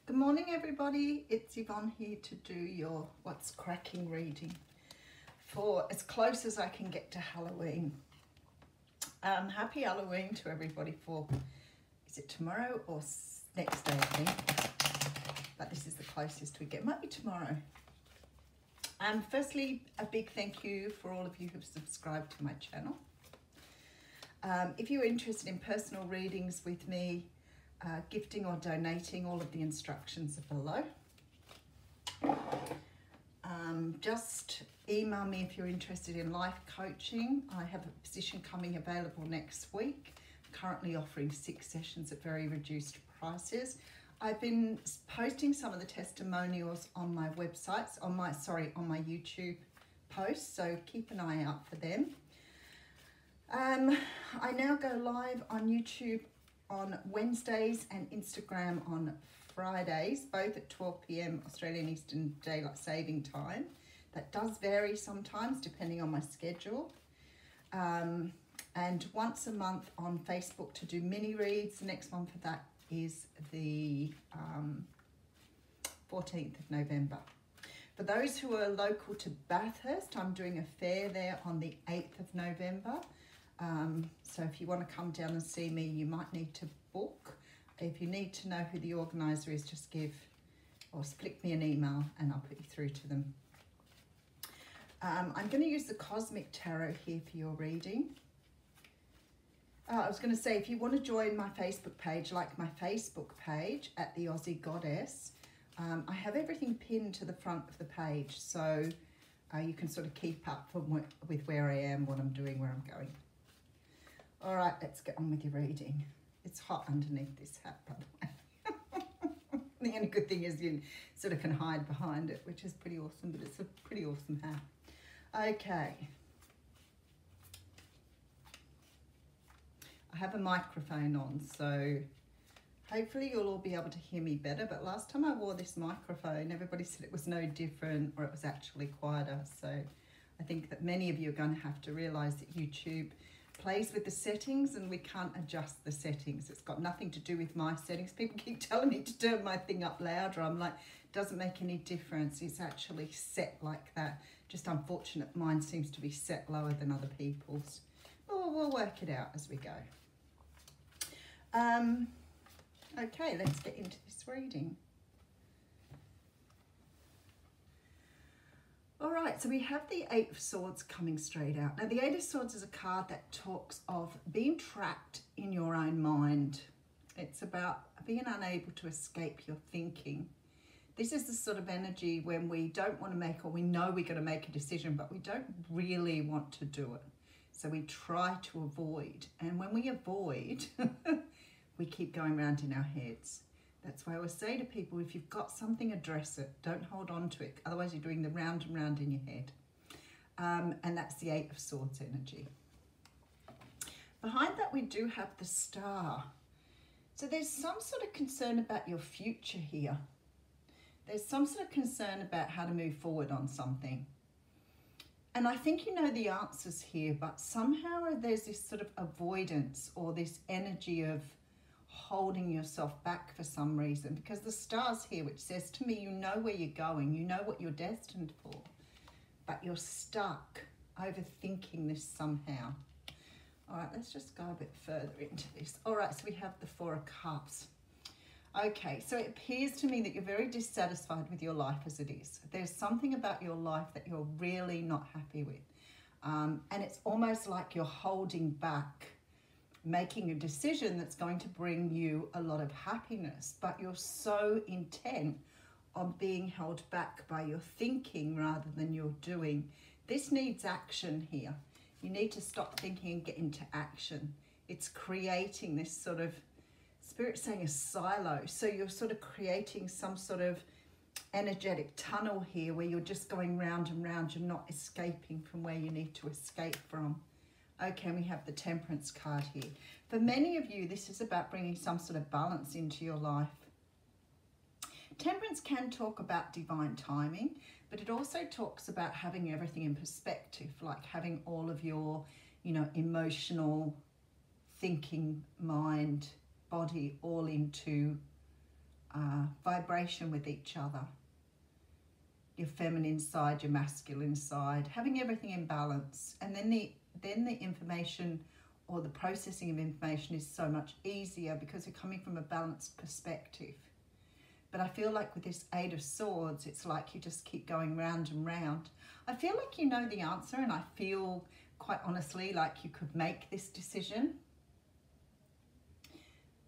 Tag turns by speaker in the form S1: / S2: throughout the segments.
S1: Good morning, everybody. It's Yvonne here to do your What's Cracking reading for as close as I can get to Halloween. Happy Halloween to everybody for, is it tomorrow or next day, I think? But this is the closest we get. Might be tomorrow. Firstly, a big thank you for all of you who've subscribed to my channel. If you're interested in personal readings with me, gifting or donating, all of the instructions are below. Just email me if you're interested in life coaching. I have a position coming available next week. I'm currently offering 6 sessions at very reduced prices. I've been posting some of the testimonials on my websites, on my YouTube posts, so keep an eye out for them. I now go live on YouTube on Wednesdays and Instagram on Fridays, both at 12 p.m. Australian Eastern Daylight Saving Time. That does vary sometimes depending on my schedule. And once a month on Facebook to do mini reads. The next one for that is the 14th of November. For those who are local to Bathurst, I'm doing a fair there on the 8th of November. So if you want to come down and see me, you might need to book. If you need to know who the organiser is, just flick me an email and I'll put you through to them. I'm going to use the Cosmic Tarot here for your reading. I was going to say, if you want to join my Facebook page, like my Facebook page at the Aussie Goddess, I have everything pinned to the front of the page, so you can sort of keep up with where I am, what I'm doing, where I'm going. All right, let's get on with your reading. It's hot underneath this hat, by the way. The only good thing is you sort of can hide behind it, which is pretty awesome, but it's a pretty awesome hat. Okay. I have a microphone on, so hopefully you'll all be able to hear me better, but last time I wore this microphone, everybody said it was no different or it was actually quieter, so I think that many of you are going to have to realise that YouTube plays with the settings and we can't adjust the settings. It's got nothing to do with my settings. People keep telling me to turn my thing up louder. I'm like, doesn't make any difference. It's actually set like that. Just unfortunate mine seems to be set lower than other people's. Well, we'll work it out as we go. Okay, let's get into this reading. All right, so we have the Eight of Swords coming straight out. Now, the Eight of Swords is a card that talks of being trapped in your own mind. It's about being unable to escape your thinking. This is the sort of energy when we don't want to make, or we know we're going to make a decision, but we don't really want to do it. So we try to avoid. And when we avoid, we keep going around in our heads. That's why I always say to people, if you've got something, address it. Don't hold on to it. Otherwise, you're doing the round and round in your head. And that's the Eight of Swords energy. Behind that, we do have the Star. So there's some sort of concern about your future here. There's some sort of concern about how to move forward on something. And I think you know the answers here, but somehow there's this sort of avoidance or this energy of holding yourself back for some reason, because the Star's here, which says to me, you know where you're going, you know what you're destined for, but you're stuck overthinking this somehow. All right, let's just go a bit further into this. All right, so we have the Four of Cups. Okay, so it appears to me that you're very dissatisfied with your life as it is. There's something about your life that you're really not happy with. And it's almost like you're holding back making a decision that's going to bring you a lot of happiness, but you're so intent on being held back by your thinking rather than your doing. This needs action here. You need to stop thinking and get into action. It's creating this sort of, Spirit saying a silo. So you're sort of creating some sort of energetic tunnel here where you're just going round and round. You're not escaping from where you need to escape from. Okay, and we have the Temperance card here. For many of you, this is about bringing some sort of balance into your life. Temperance can talk about divine timing, but it also talks about having everything in perspective, like having all of your, emotional, thinking, mind, body all into vibration with each other. Your feminine side, your masculine side, having everything in balance. And then the information or the processing of information is so much easier because you're coming from a balanced perspective. But I feel like with this Eight of Swords, it's like you just keep going round and round. I feel like you know the answer, and I feel quite honestly like you could make this decision.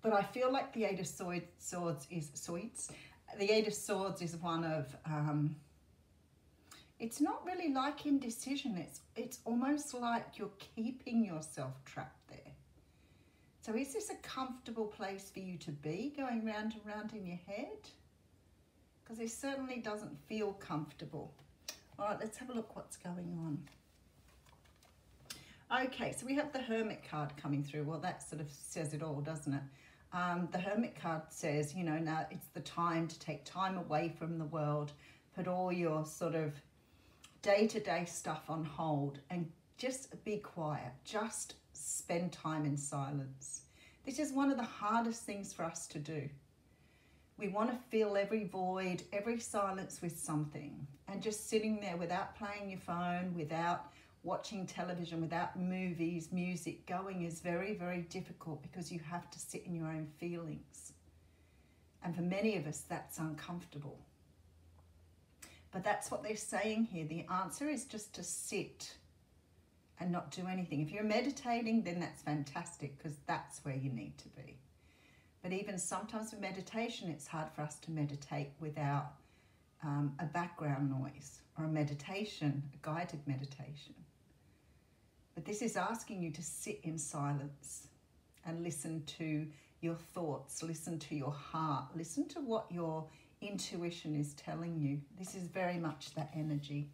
S1: But I feel like the Eight of Swords is one of, it's not really like indecision. It's almost like you're keeping yourself trapped there. So is this a comfortable place for you to be, going round and round in your head? Because it certainly doesn't feel comfortable. All right, let's have a look what's going on. Okay, so we have the Hermit card coming through. Well, that sort of says it all, doesn't it? The Hermit card says, you know, now it's the time to take time away from the world, put all your sort of day-to-day stuff on hold and just be quiet. Just spend time in silence. This is one of the hardest things for us to do. We want to fill every void, every silence with something. And just sitting there without playing your phone, without watching television, without movies, music going is very, very difficult because you have to sit in your own feelings. And for many of us, that's uncomfortable. But that's what they're saying here. The answer is just to sit and not do anything. If you're meditating, then that's fantastic because that's where you need to be. But even sometimes with meditation, it's hard for us to meditate without a background noise or a meditation, a guided meditation. But this is asking you to sit in silence and listen to your thoughts, listen to your heart, listen to what your intuition is telling you. This is very much that energy.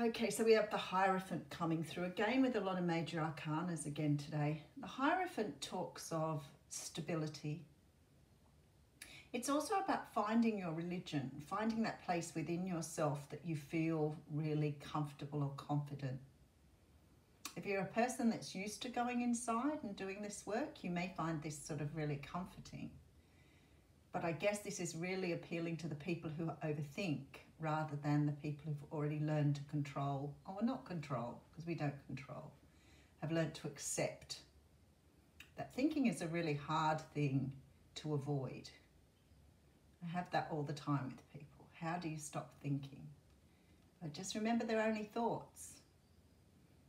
S1: Okay, so we have the Hierophant coming through again with a lot of major arcanas again today. The Hierophant talks of stability. It's also about finding your religion, finding that place within yourself that you feel really comfortable or confident. If you're a person that's used to going inside and doing this work, you may find this sort of really comforting. But I guess this is really appealing to the people who overthink rather than the people who've already learned to control, or not control, because we don't control, have learned to accept that thinking is a really hard thing to avoid. I have that all the time with people. How do you stop thinking? But just remember they're only thoughts.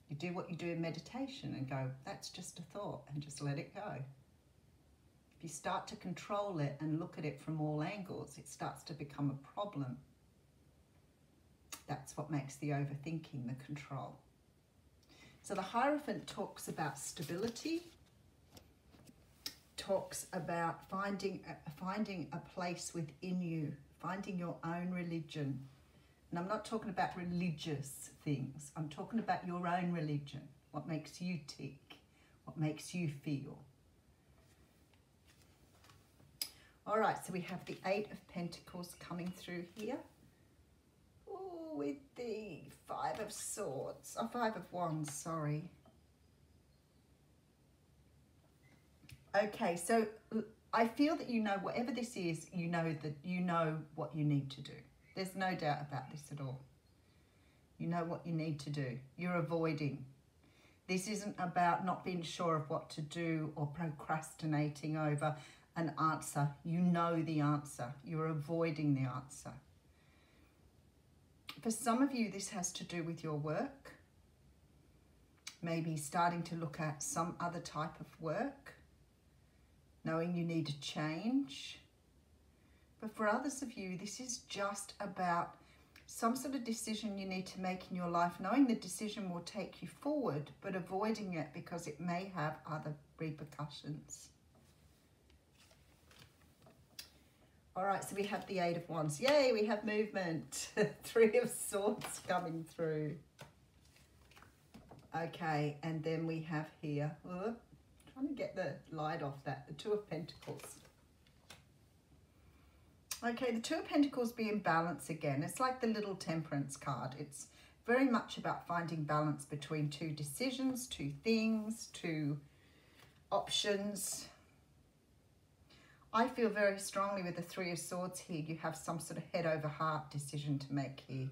S1: You do what you do in meditation and go, that's just a thought, and just let it go. If you start to control it and look at it from all angles, it starts to become a problem. That's what makes the overthinking, the control. So the Hierophant talks about stability, talks about finding a place within you, finding your own religion. And I'm not talking about religious things. I'm talking about your own religion, what makes you tick, what makes you feel. All right, so we have the Eight of Pentacles coming through here. Oh, with the Five of Swords, Five of Wands, sorry. Okay, so I feel that you know whatever this is, you know what you need to do. There's no doubt about this at all. You know what you need to do. You're avoiding. This isn't about not being sure of what to do or procrastinating over an answer. You know the answer. You're avoiding the answer. For some of you, this has to do with your work. Maybe starting to look at some other type of work. Knowing you need to change. But for others of you, this is just about some sort of decision you need to make in your life, knowing the decision will take you forward, but avoiding it because it may have other repercussions. All right, so we have the Eight of Wands. Yay, we have movement. Three of Swords coming through. Okay, and then we have here, trying to get the light off that, the Two of Pentacles. Okay, the Two of Pentacles being balance again. It's like the little Temperance card. It's very much about finding balance between two decisions, two things, two options. I feel very strongly with the Three of Swords here, you have some sort of head over heart decision to make here.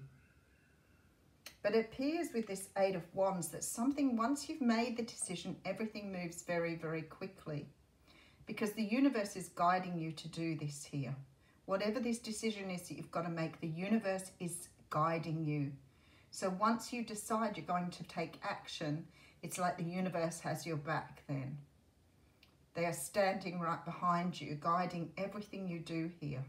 S1: But it appears with this Eight of Wands that something, once you've made the decision, everything moves very, very quickly. Because the universe is guiding you to do this here. Whatever this decision is that you've got to make, the universe is guiding you. So once you decide you're going to take action, it's like the universe has your back then. They are standing right behind you, guiding everything you do here.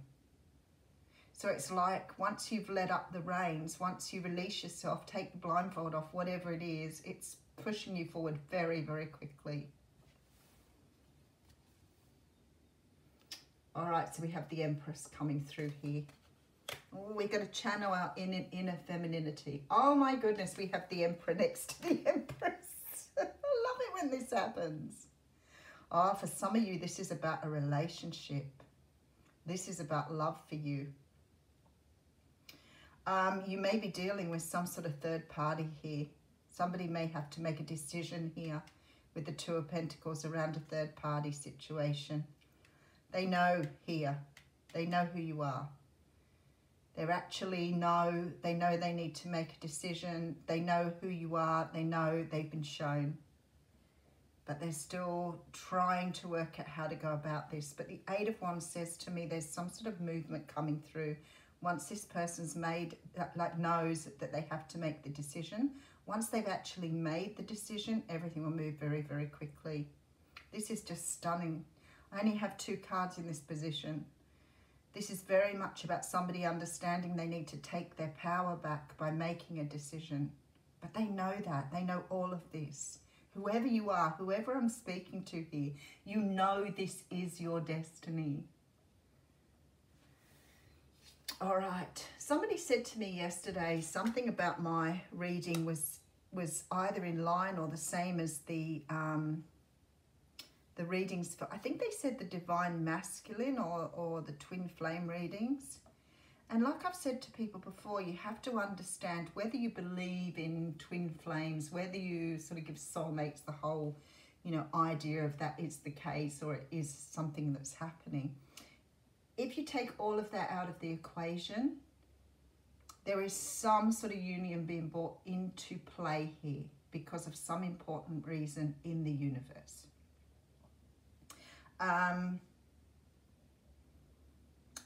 S1: So it's like once you've let up the reins, once you release yourself, take the blindfold off, whatever it is, it's pushing you forward very, very quickly. All right, so we have the Empress coming through here. Oh, we're going to channel our inner femininity. Oh my goodness, we have the Emperor next to the Empress. I love it when this happens. Oh, for some of you, this is about a relationship. This is about love for you. You may be dealing with some sort of third party here. Somebody may have to make a decision here with the Two of Pentacles around a third party situation. They know here. They know who you are. They actually know, they need to make a decision. They know who you are. They know they've been shown. But they're still trying to work out how to go about this. But the Eight of Wands says to me there's some sort of movement coming through. Once this person's made, knows that they have to make the decision, once they've actually made the decision, everything will move very, very quickly. This is just stunning. I only have 2 cards in this position. This is very much about somebody understanding they need to take their power back by making a decision. But they know that. They know all of this. Whoever you are, whoever I'm speaking to here, you know this is your destiny. All right. Somebody said to me yesterday something about my reading was either in line or the same as the readings for, I think they said the Divine Masculine or the Twin Flame readings. And like I've said to people before, you have to understand whether you believe in twin flames, whether you sort of give soulmates the whole, idea of that is the case or it is something that's happening. If you take all of that out of the equation, there is some sort of union being brought into play here because of some important reason in the universe.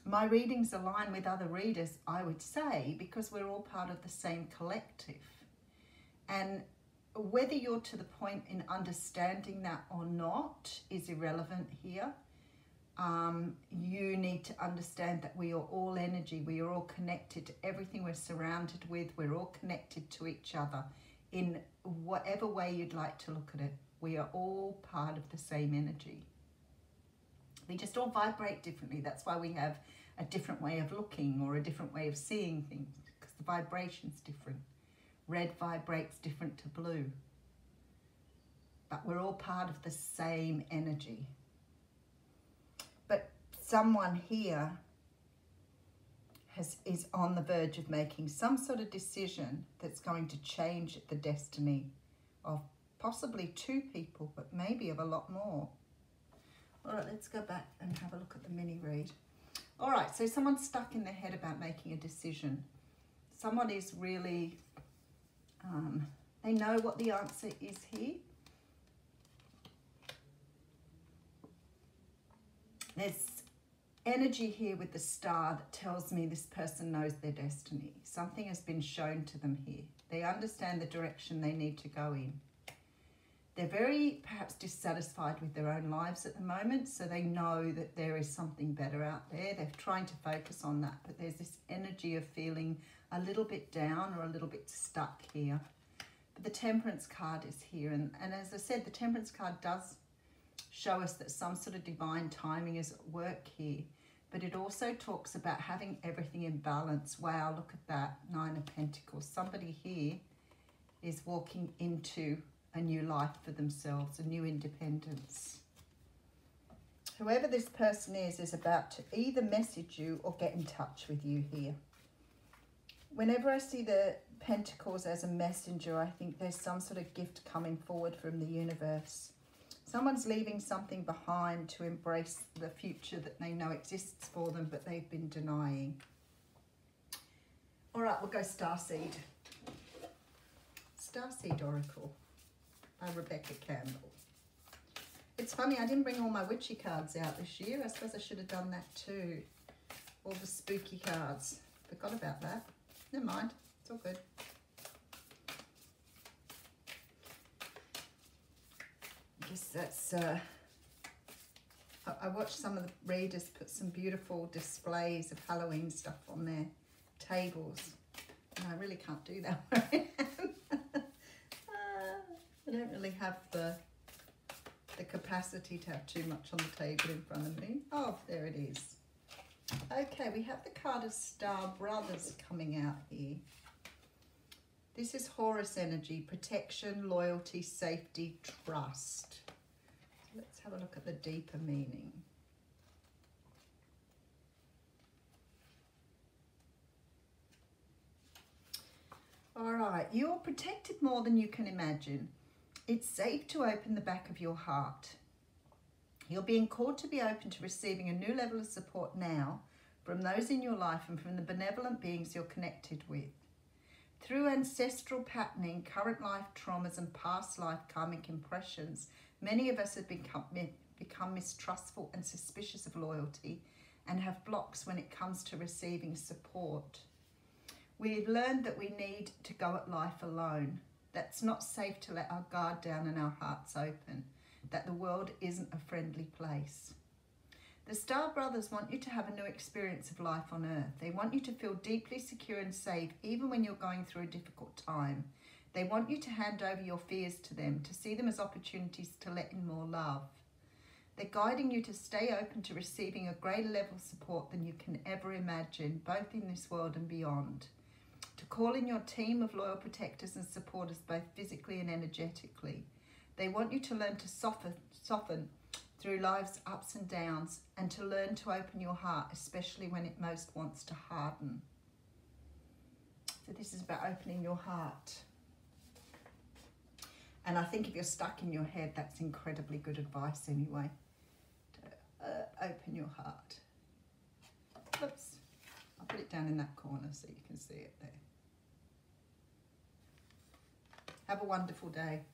S1: My readings align with other readers, I would say, because we're all part of the same collective. And whether you're to the point in understanding that or not is irrelevant here. You need to understand that we are all energy. We are all connected to everything we're surrounded with. We're all connected to each other in whatever way you'd like to look at it. We are all part of the same energy. We just all vibrate differently. That's why we have a different way of looking or a different way of seeing things, because the vibration's different. Red vibrates different to blue. But we're all part of the same energy. But someone here is on the verge of making some sort of decision that's going to change the destiny of possibly 2 people, but maybe of a lot more. All right, let's go back and have a look at the mini read. All right, so someone's stuck in their head about making a decision. Someone is really, they know what the answer is here. There's energy here with the Star that tells me this person knows their destiny. Something has been shown to them here. They understand the direction they need to go in. They're very perhaps dissatisfied with their own lives at the moment, so they know that there is something better out there. They're trying to focus on that, but there's this energy of feeling a little bit down or a little bit stuck here. But the Temperance card is here, and as I said, the Temperance card does show us that some sort of divine timing is at work here, but it also talks about having everything in balance. Wow, look at that, 9 of Pentacles. Somebody here is walking into a new life for themselves, a new independence. Whoever this person is about to either message you or get in touch with you here. Whenever I see the Pentacles as a messenger, I think there's some sort of gift coming forward from the universe. Someone's leaving something behind to embrace the future that they know exists for them, but they've been denying. All right, we'll go Starseed. Starseed Oracle by Rebecca Campbell. It's funny, I didn't bring all my witchy cards out this year. I suppose I should have done that too. All the spooky cards. Forgot about that. Never mind, it's all good. I guess that's, I watched some of the readers put some beautiful displays of Halloween stuff on their tables. And I really can't do that where I am. I don't really have the capacity to have too much on the table in front of me. Oh, there it is. Okay, we have the card of Star Brothers coming out here. This is Horus energy, protection, loyalty, safety, trust. So let's have a look at the deeper meaning. All right, you're protected more than you can imagine. It's safe to open the back of your heart. You're being called to be open to receiving a new level of support now from those in your life and from the benevolent beings you're connected with. Through ancestral patterning, current life traumas and past life karmic impressions, many of us have become mistrustful and suspicious of loyalty and have blocks when it comes to receiving support. We've learned that we need to go at life alone. That's not safe to let our guard down and our hearts open, that the world isn't a friendly place. The Star Brothers want you to have a new experience of life on Earth. They want you to feel deeply secure and safe even when you're going through a difficult time. They want you to hand over your fears to them, to see them as opportunities to let in more love. They're guiding you to stay open to receiving a greater level of support than you can ever imagine, both in this world and beyond. To call in your team of loyal protectors and supporters both physically and energetically. They want you to learn to soften through life's ups and downs and to learn to open your heart, especially when it most wants to harden. So this is about opening your heart. And I think if you're stuck in your head, that's incredibly good advice anyway. To open your heart. Oops. I'll put it down in that corner so you can see it there. Have a wonderful day.